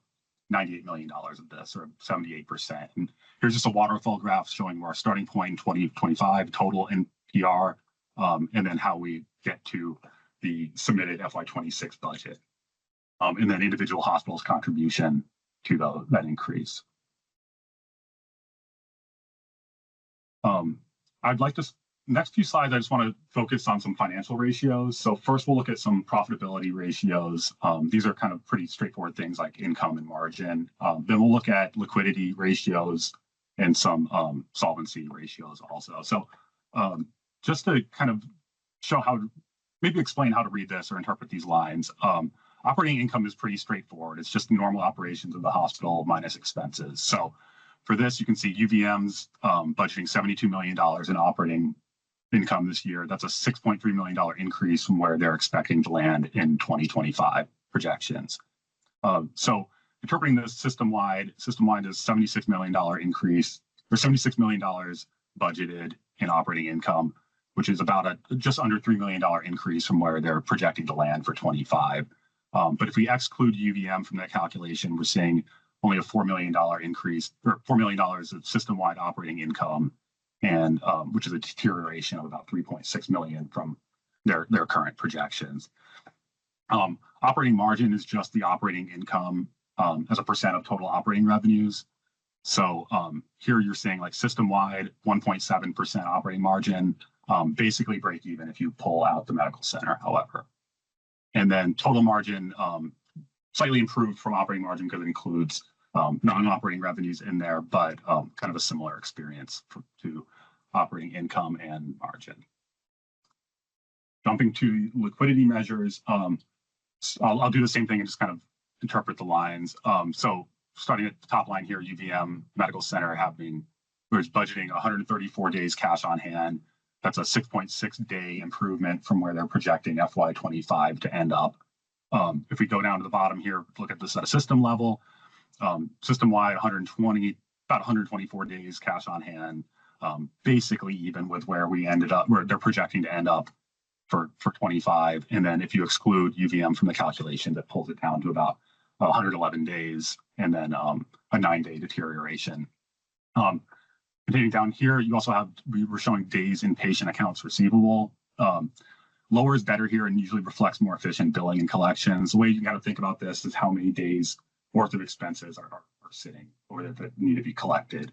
[SPEAKER 2] $98 million of this, or 78%. And here's just a waterfall graph showing where our starting point in 2025 total NPR, and then how we get to the submitted FY26 budget, and then individual hospitals' contribution to that increase. I'd like to, next few slides, I just want to focus on some financial ratios. So first we'll look at some profitability ratios. These are kind of pretty straightforward things like income and margin. Then we'll look at liquidity ratios and some solvency ratios also. So just to kind of show how, maybe explain how to read this or interpret these lines. Operating income is pretty straightforward. It's just normal operations of the hospital minus expenses. So for this, you can see UVM's budgeting $72 million in operating income this year. That's a $6.3 million increase from where they're expecting to land in 2025 projections. So interpreting this system-wide is $76 million increase, or $76 million budgeted in operating income, which is about a just under $3 million increase from where they're projecting to land for 25. But if we exclude UVM from that calculation, we're seeing only a $4 million increase, or $4 million of system-wide operating income, and which is a deterioration of about 3.6 million from their current projections. Operating margin is just the operating income as a percent of total operating revenues. So here you're seeing like system-wide 1.7% operating margin, basically break even if you pull out the medical center, however. And then total margin slightly improved from operating margin because it includes non-operating revenues in there, but kind of a similar experience to operating income and margin. Jumping to liquidity measures, I'll do the same thing and just kind of interpret the lines. So starting at the top line here, UVM Medical Center was budgeting 134 days cash on hand. That's a 6.6 day improvement from where they're projecting FY25 to end up. If we go down to the bottom here, look at this at a system level, System-wide, about 124 days cash on hand, basically even with where we ended up, where they're projecting to end up for 25. And then if you exclude UVM from the calculation, that pulls it down to about 111 days, and then a 9-day deterioration. Continuing down here, you also have, we're showing days in patient accounts receivable. Lower is better here and usually reflects more efficient billing and collections. The way you got to think about this is how many days worth of expenses are sitting or that need to be collected.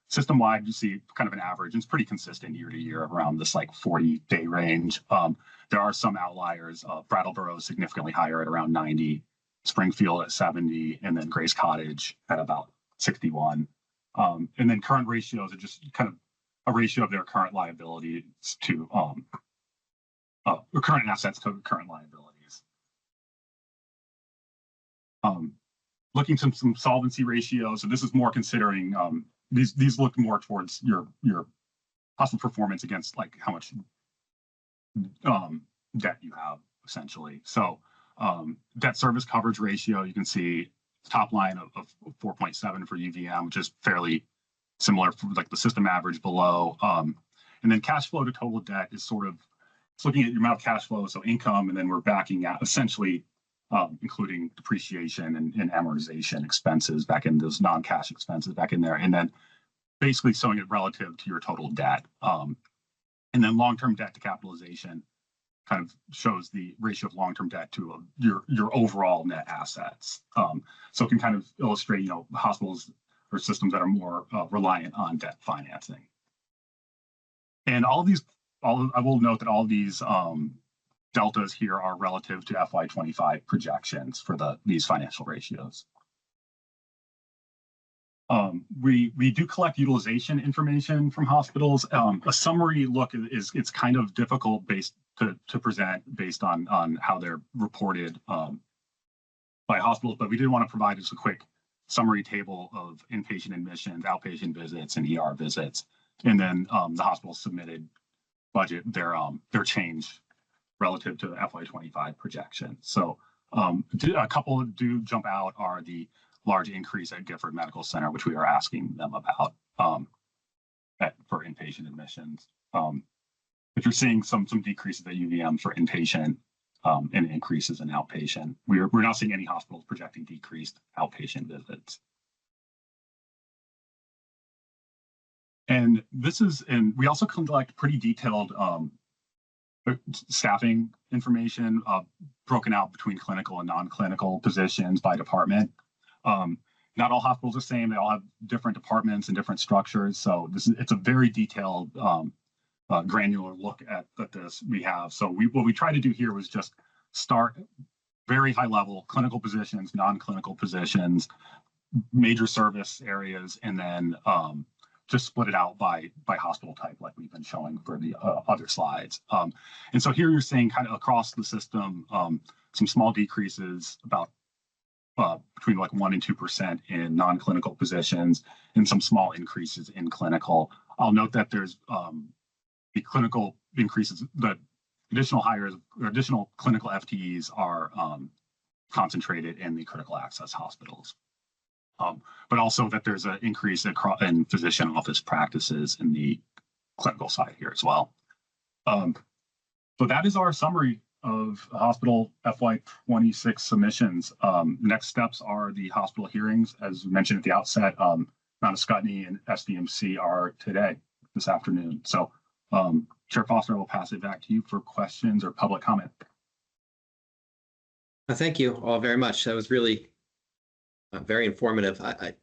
[SPEAKER 2] System-wide, you see kind of an average. It's pretty consistent year to year around this like 40-day range. There are some outliers. Brattleboro is significantly higher at around 90, Springfield at 70, and then Grace Cottage at about 61. And then current ratios are just kind of a ratio of their current liabilities to current assets to current liabilities. Looking at some solvency ratios. So this is more considering these look more towards your hospital performance against like how much debt you have essentially. So debt service coverage ratio, you can see top line of 4.7 for UVM, which is fairly similar for like the system average below. And then cash flow to total debt is sort of, it's looking at your amount of cash flow, so income, and then we're backing out essentially including depreciation and amortization expenses back in those non-cash expenses back in there, and then basically showing it relative to your total debt. And then long-term debt to capitalization kind of shows the ratio of long-term debt to your overall net assets. So it can kind of illustrate, you know, hospitals or systems that are more reliant on debt financing. And I will note that all these deltas here are relative to FY25 projections for these financial ratios. We do collect utilization information from hospitals. A summary look it's kind of difficult to present based on how they're reported by hospitals, but we did want to provide just a quick summary table of inpatient admissions, outpatient visits, and ER visits, and then the hospital submitted budget their change relative to the FY25 projection. So a couple that do jump out are the large increase at Gifford Medical Center, which we are asking them about for inpatient admissions. But you're seeing some decreases at UVM for inpatient and increases in outpatient. We're not seeing any hospitals projecting decreased outpatient visits. And we also collect pretty detailed staffing information broken out between clinical and non-clinical positions by department. Not all hospitals are the same. They all have different departments and different structures. So it's a very detailed, granular look at this we have. So what we tried to do here was just start very high level clinical positions, non-clinical positions, major service areas, and then just split it out by hospital type, like we've been showing for the other slides. And so here you're seeing kind of across the system, some small decreases about between like 1% and 2% in non-clinical positions and some small increases in clinical. I'll note that there's the clinical increases, the additional hires or additional clinical FTEs are concentrated in the critical access hospitals. But also that there's an increase in physician office practices in the clinical side here as well. So that is our summary of hospital FY26 submissions. Next steps are the hospital hearings. As mentioned at the outset, Mount Scottney and SDMC are today, this afternoon. So Chair Foster, I will pass it back to you for questions or public comment.
[SPEAKER 1] Thank you all very much. That was really very informative. I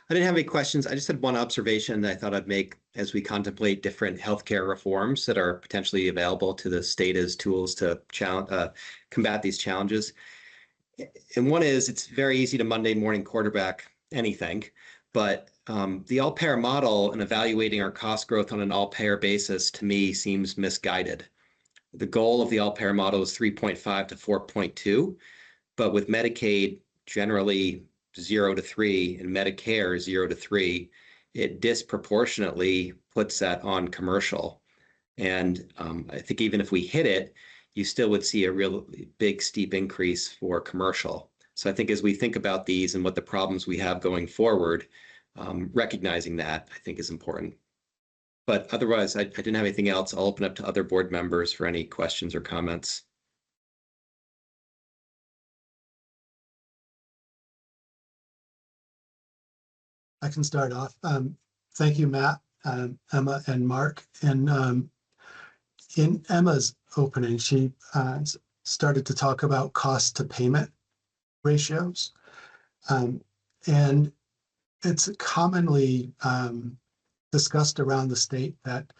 [SPEAKER 1] didn't have any questions. I just had one observation that I thought I'd make as we contemplate different healthcare reforms that are potentially available to the state as tools to combat these challenges. And one is it's very easy to Monday morning quarterback anything, but the all-payer model and evaluating our cost growth on an all-payer basis to me seems misguided. The goal of the all-payer model is 3.5 to 4.2, but with Medicaid generally 0 to 3 and Medicare 0 to 3, it disproportionately puts that on commercial. And I think even if we hit it, you still would see a real big steep increase for commercial. So I think as we think about these and what the problems we have going forward, recognizing that I think is important. But otherwise, I didn't have anything else. I'll open up to other board members for any questions or comments.
[SPEAKER 5] I can start off. Thank you, Matt, Emma, and Mark. And in Emma's opening, she started to talk about cost to payment ratios. And it's commonly discussed around the state that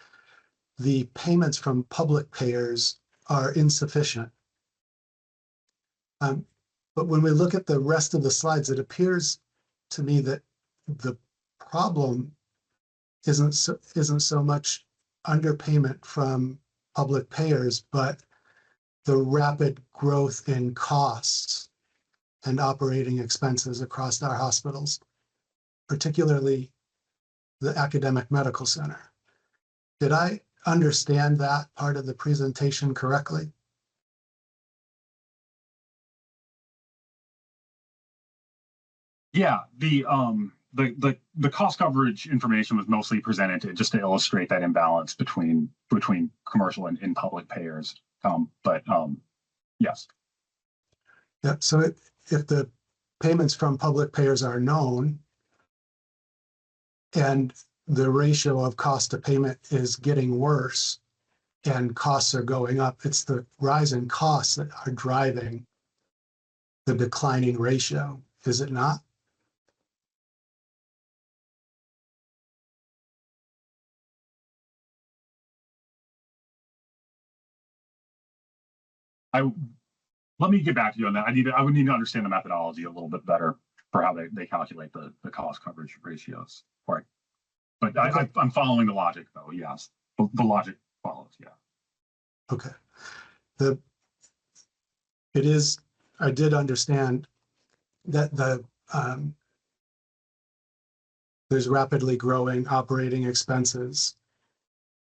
[SPEAKER 5] the payments from public payers are insufficient. But when we look at the rest of the slides, it appears to me that the problem isn't so much underpayment from public payers, but the rapid growth in costs and operating expenses across our hospitals, particularly the academic medical center. Did I understand that part of the presentation correctly?
[SPEAKER 2] Yeah, the cost coverage information was mostly presented just to illustrate that imbalance between commercial and public payers. Yes.
[SPEAKER 5] Yeah. So if the payments from public payers are known and the ratio of cost to payment is getting worse and costs are going up, it's the rise in costs that are driving the declining ratio, is it not?
[SPEAKER 2] Let me get back to you on that. I would need to understand the methodology a little bit better for how they calculate the cost coverage ratios. Right. But okay. I'm following the logic though. Yes. The logic follows. Yeah.
[SPEAKER 5] Okay. I did understand that there's rapidly growing operating expenses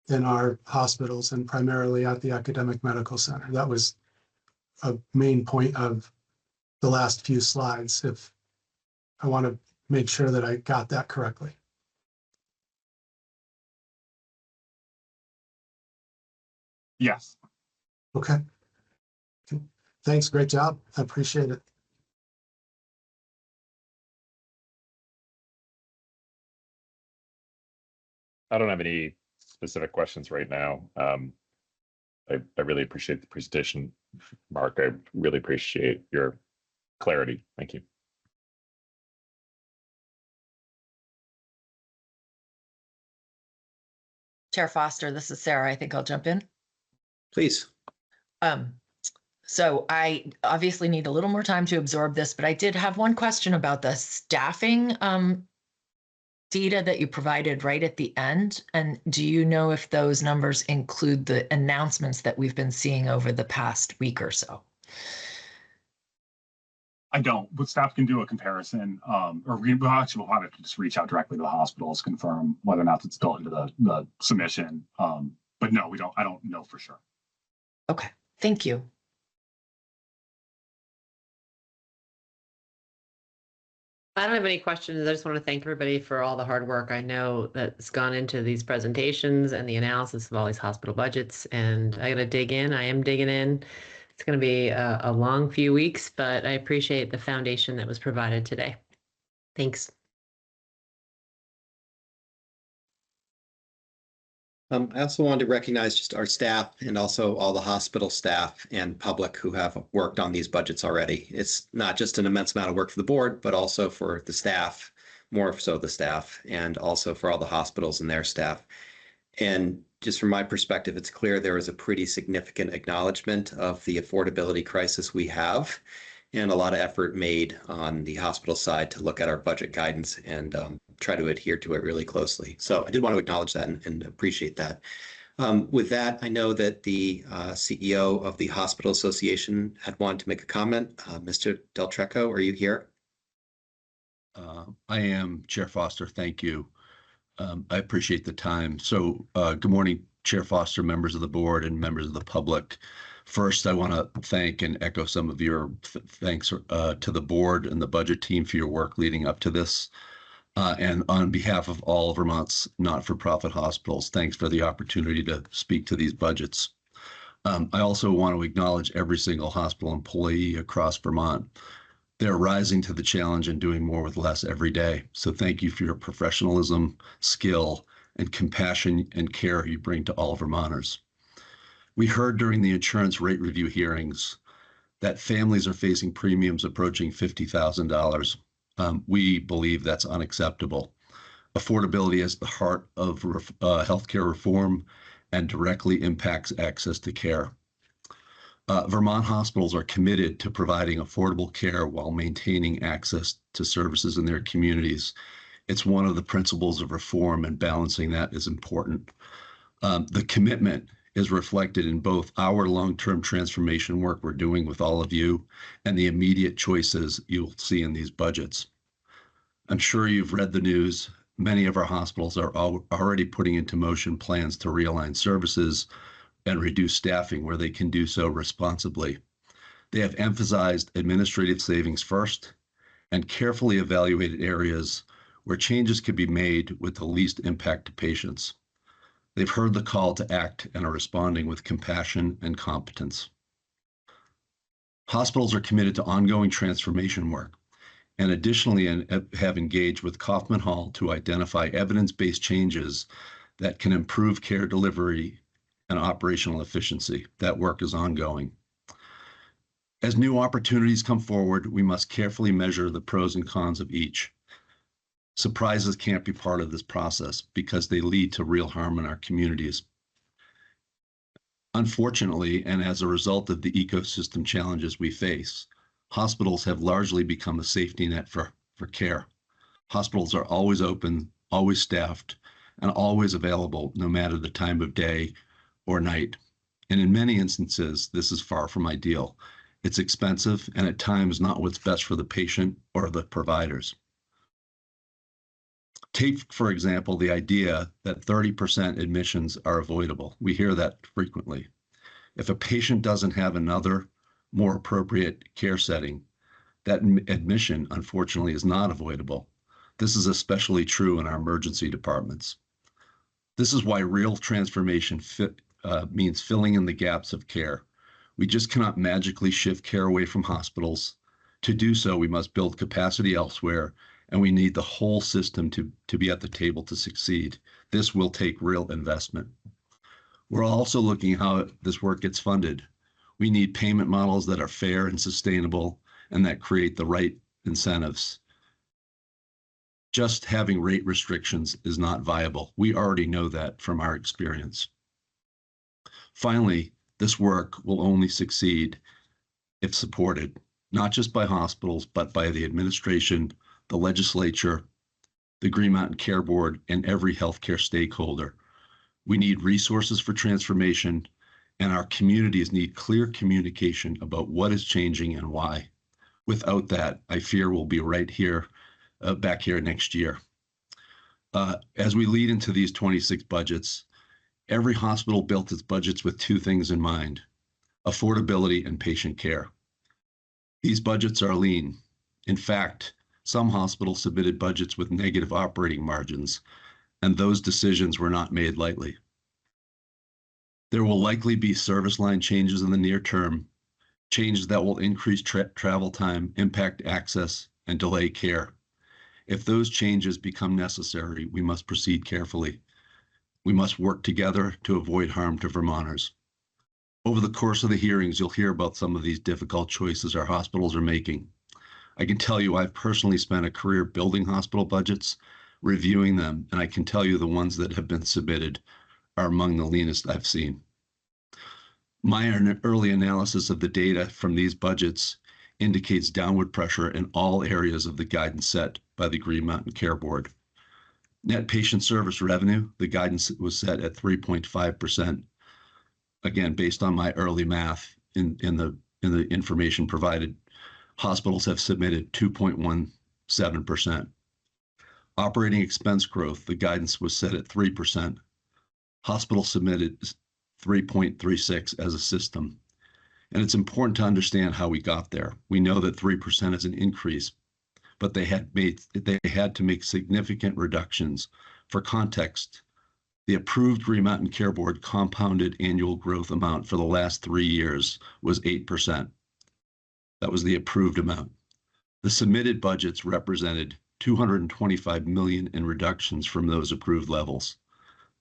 [SPEAKER 5] in our hospitals and primarily at the academic medical center. That was a main point of the last few slides. If I want to make sure that I got that correctly.
[SPEAKER 2] Yes.
[SPEAKER 5] Okay. Thanks. Great job. I appreciate it.
[SPEAKER 6] I don't have any specific questions right now. I really appreciate the presentation, Mark. I really appreciate your clarity. Thank you.
[SPEAKER 7] Chair Foster, this is Sarah. I think I'll jump in.
[SPEAKER 1] Please.
[SPEAKER 7] So I obviously need a little more time to absorb this, but I did have one question about the staffing data that you provided right at the end. And do you know if those numbers include the announcements that we've been seeing over the past week or so?
[SPEAKER 2] I don't, but staff can do a comparison, or we'll have to just reach out directly to the hospitals, confirm whether or not it's built into the submission. But no, I don't know for sure.
[SPEAKER 7] Okay, thank you.
[SPEAKER 8] I don't have any questions. I just want to thank everybody for all the hard work I know that's gone into these presentations and the analysis of all these hospital budgets. And I got to dig in. I am digging in. It's going to be a long few weeks, but I appreciate the foundation that was provided today. Thanks.
[SPEAKER 1] I also wanted to recognize just our staff and also all the hospital staff and public who have worked on these budgets already. It's not just an immense amount of work for the board, but also for the staff, more so the staff, and also for all the hospitals and their staff. And just from my perspective, it's clear there is a pretty significant acknowledgement of the affordability crisis we have, and a lot of effort made on the hospital side to look at our budget guidance and try to adhere to it really closely. So I did want to acknowledge that and appreciate that. With that, I know that the CEO of the Hospital Association had wanted to make a comment. Mr. Del Trecco, are you here?
[SPEAKER 9] I am, Chair Foster. Thank you. I appreciate the time. So good morning, Chair Foster, members of the board, and members of the public. First, I want to thank and echo some of your thanks to the board and the budget team for your work leading up to this. And on behalf of all of Vermont's not-for-profit hospitals, thanks for the opportunity to speak to these budgets. I also want to acknowledge every single hospital employee across Vermont. They're rising to the challenge and doing more with less every day. So thank you for your professionalism, skill, and compassion and care you bring to all Vermonters. We heard during the insurance rate review hearings that families are facing premiums approaching $50,000. We believe that's unacceptable. Affordability is the heart of healthcare reform and directly impacts access to care. Vermont hospitals are committed to providing affordable care while maintaining access to services in their communities. It's one of the principles of reform, and balancing that is important. The commitment is reflected in both our long-term transformation work we're doing with all of you and the immediate choices you'll see in these budgets. I'm sure you've read the news. Many of our hospitals are already putting into motion plans to realign services and reduce staffing where they can do so responsibly. They have emphasized administrative savings first and carefully evaluated areas where changes could be made with the least impact to patients. They've heard the call to act and are responding with compassion and competence. Hospitals are committed to ongoing transformation work and additionally have engaged with Kaufman Hall to identify evidence-based changes that can improve care delivery and operational efficiency. That work is ongoing. As new opportunities come forward, we must carefully measure the pros and cons of each. Surprises can't be part of this process because they lead to real harm in our communities. Unfortunately, and as a result of the ecosystem challenges we face, hospitals have largely become a safety net for care. Hospitals are always open, always staffed, and always available no matter the time of day or night. And in many instances, this is far from ideal. It's expensive and at times not what's best for the patient or the providers. Take, for example, the idea that 30% admissions are avoidable. We hear that frequently. If a patient doesn't have another, more appropriate care setting, that admission, unfortunately, is not avoidable. This is especially true in our emergency departments. This is why real transformation means filling in the gaps of care. We just cannot magically shift care away from hospitals. To do so, we must build capacity elsewhere, and we need the whole system to be at the table to succeed. This will take real investment. We're also looking at how this work gets funded. We need payment models that are fair and sustainable and that create the right incentives. Just having rate restrictions is not viable. We already know that from our experience. Finally, this work will only succeed if supported, not just by hospitals, but by the administration, the legislature, the Green Mountain Care Board, and every healthcare stakeholder. We need resources for transformation, and our communities need clear communication about what is changing and why. Without that, I fear we'll be right here, back here next year. As we lead into these 26 budgets, every hospital built its budgets with two things in mind: affordability and patient care. These budgets are lean. In fact, some hospitals submitted budgets with negative operating margins, and those decisions were not made lightly. There will likely be service line changes in the near term, changes that will increase travel time, impact access, and delay care. If those changes become necessary, we must proceed carefully. We must work together to avoid harm to Vermonters. Over the course of the hearings, you'll hear about some of these difficult choices our hospitals are making. I can tell you I've personally spent a career building hospital budgets, reviewing them, and I can tell you the ones that have been submitted are among the leanest I've seen. My early analysis of the data from these budgets indicates downward pressure in all areas of the guidance set by the Green Mountain Care Board. Net patient service revenue, the guidance was set at 3.5%. Again, based on my early math in the information provided, hospitals have submitted 2.17%. Operating expense growth, the guidance was set at 3%. Hospitals submitted 3.36 as a system. And it's important to understand how we got there. We know that 3% is an increase, but they had to make significant reductions. For context, the approved Green Mountain Care Board compounded annual growth amount for the last 3 years was 8%. That was the approved amount. The submitted budgets represented 225 million in reductions from those approved levels.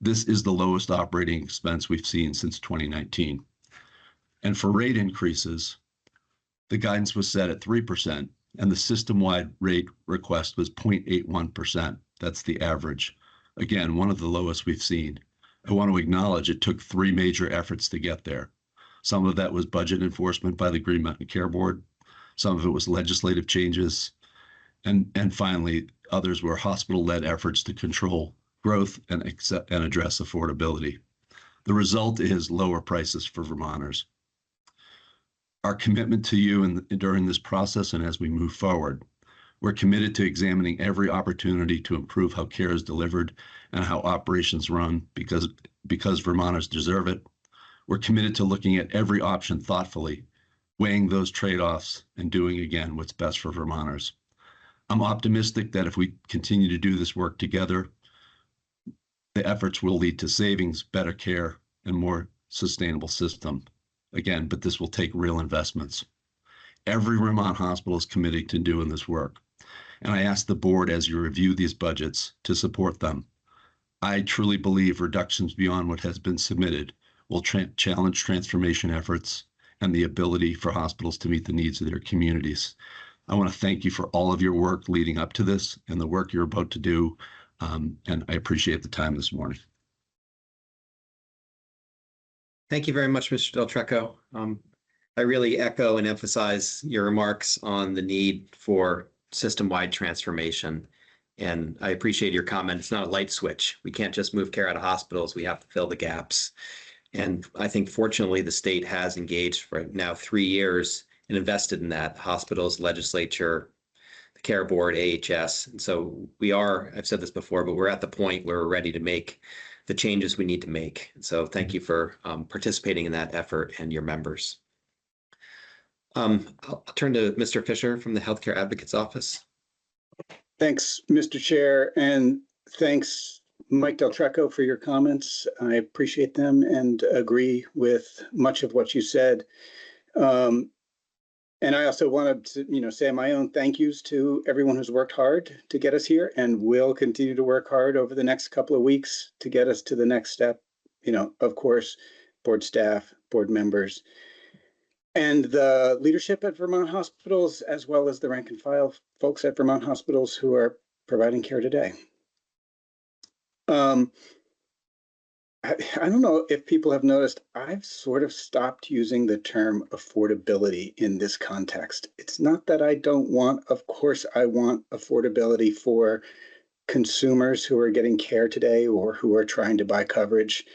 [SPEAKER 9] This is the lowest operating expense we've seen since 2019. And for rate increases, the guidance was set at 3%, and the system-wide rate request was 0.81%. That's the average. Again, one of the lowest we've seen. I want to acknowledge it took 3 major efforts to get there. Some of that was budget enforcement by the Green Mountain Care Board. Some of it was legislative changes. And finally, others were hospital-led efforts to control growth and address affordability. The result is lower prices for Vermonters. Our commitment to you during this process and as we move forward, we're committed to examining every opportunity to improve how care is delivered and how operations run because Vermonters deserve it. We're committed to looking at every option thoughtfully, weighing those trade-offs and doing again what's best for Vermonters. I'm optimistic that if we continue to do this work together, the efforts will lead to savings, better care, and more sustainable system. Again, but this will take real investments. Every Vermont hospital is committed to doing this work. And I ask the board as you review these budgets to support them. I truly believe reductions beyond what has been submitted will challenge transformation efforts and the ability for hospitals to meet the needs of their communities. I want to thank you for all of your work leading up to this and the work you're about to do. And I appreciate the time this morning.
[SPEAKER 1] Thank you very much, Mr. Del Trecco. I really echo and emphasize your remarks on the need for system-wide transformation. And I appreciate your comment. It's not a light switch. We can't just move care out of hospitals. We have to fill the gaps. And I think fortunately the state has engaged for now 3 years and invested in that. Hospitals, legislature, the care board, AHS. And so we are, I've said this before, but we're at the point where we're ready to make the changes we need to make. And so thank you for participating in that effort and your members. I'll turn to Mr. Fisher from the Healthcare Advocates Office.
[SPEAKER 10] Thanks, Mr. Chair, and thanks, Mike Del Trecco, for your comments. I appreciate them and agree with much of what you said. And I also wanted to, say my own thank yous to everyone who's worked hard to get us here and will continue to work hard over the next couple of weeks to get us to the next step. Of course, board staff, board members, and the leadership at Vermont Hospitals, as well as the rank and file folks at Vermont Hospitals who are providing care today. I don't know if people have noticed, I've sort of stopped using the term affordability in this context. It's not that I don't want, of course, I want affordability for consumers who are getting care today or who are trying to buy coverage.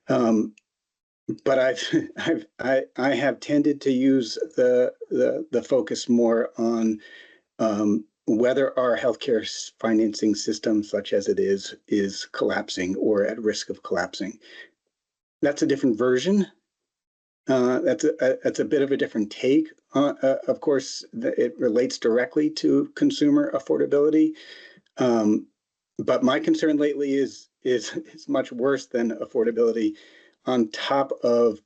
[SPEAKER 10] But I have tended to use the focus more on whether our healthcare financing system, such as it is collapsing or at risk of collapsing. That's a different version. That's a bit of a different take. Of course, it relates directly to consumer affordability. But my concern lately is much worse than affordability. On top of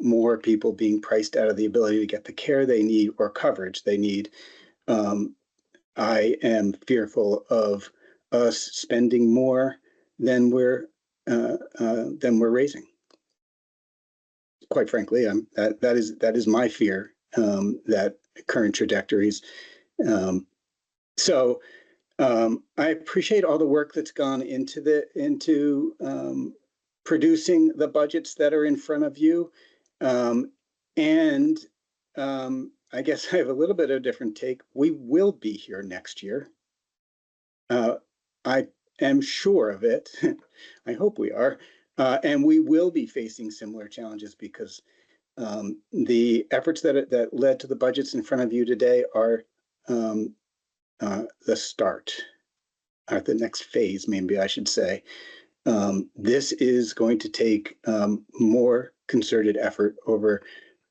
[SPEAKER 10] more people being priced out of the ability to get the care they need or coverage they need. I am fearful of us spending more than we're raising. Quite frankly, that is my fear. That current trajectories. So I appreciate all the work that's gone into producing the budgets that are in front of you, and I guess I have a little bit of a different take. We will be here next year. I am sure of it. I hope we are. And we will be facing similar challenges because the efforts that led to the budgets in front of you today are the start, or the next phase, maybe I should say. This is going to take more concerted effort over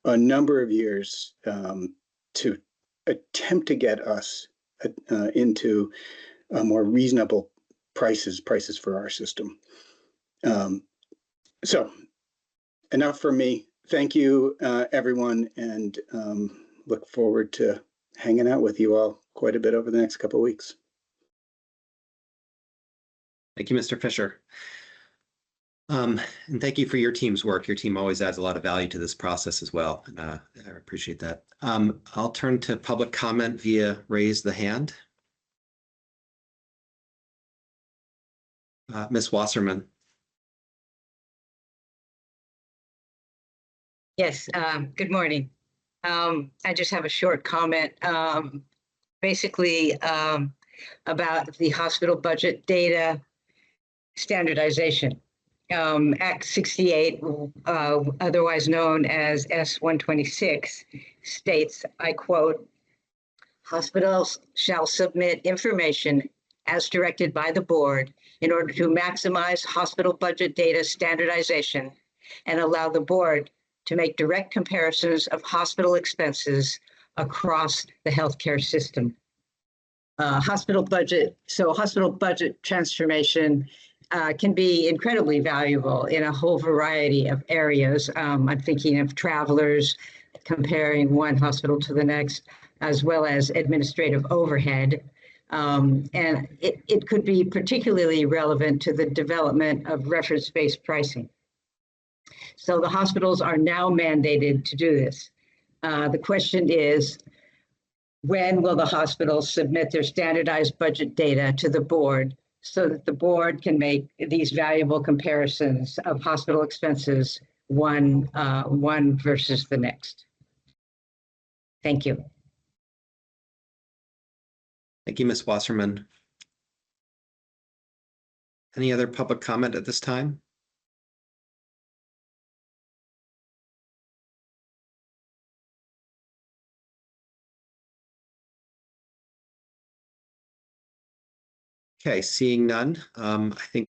[SPEAKER 10] a number of years to attempt to get us into more reasonable prices for our system. So enough for me. Thank you, everyone, and look forward to hanging out with you all quite a bit over the next couple of weeks.
[SPEAKER 1] Thank you, Mr. Fisher. And thank you for your team's work. Your team always adds a lot of value to this process as well. I appreciate that. I'll turn to public comment via raise the hand. Ms. Wasserman.
[SPEAKER 11] Yes, good morning. I just have a short comment, basically about the hospital budget data standardization. Act 68, otherwise known as S126, states, I quote, "Hospitals shall submit information as directed by the board in order to maximize hospital budget data standardization and allow the board to make direct comparisons of hospital expenses across the healthcare system." Hospital budget transformation can be incredibly valuable in a whole variety of areas. I'm thinking of travelers, comparing one hospital to the next, as well as administrative overhead. And it could be particularly relevant to the development of reference-based pricing. So the hospitals are now mandated to do this. The question is, when will the hospitals submit their standardized budget data to the board so that the board can make these valuable comparisons of hospital expenses, one versus the next? Thank you.
[SPEAKER 1] Thank you, Ms. Wasserman. Any other public comment at this time? Okay, seeing none, I think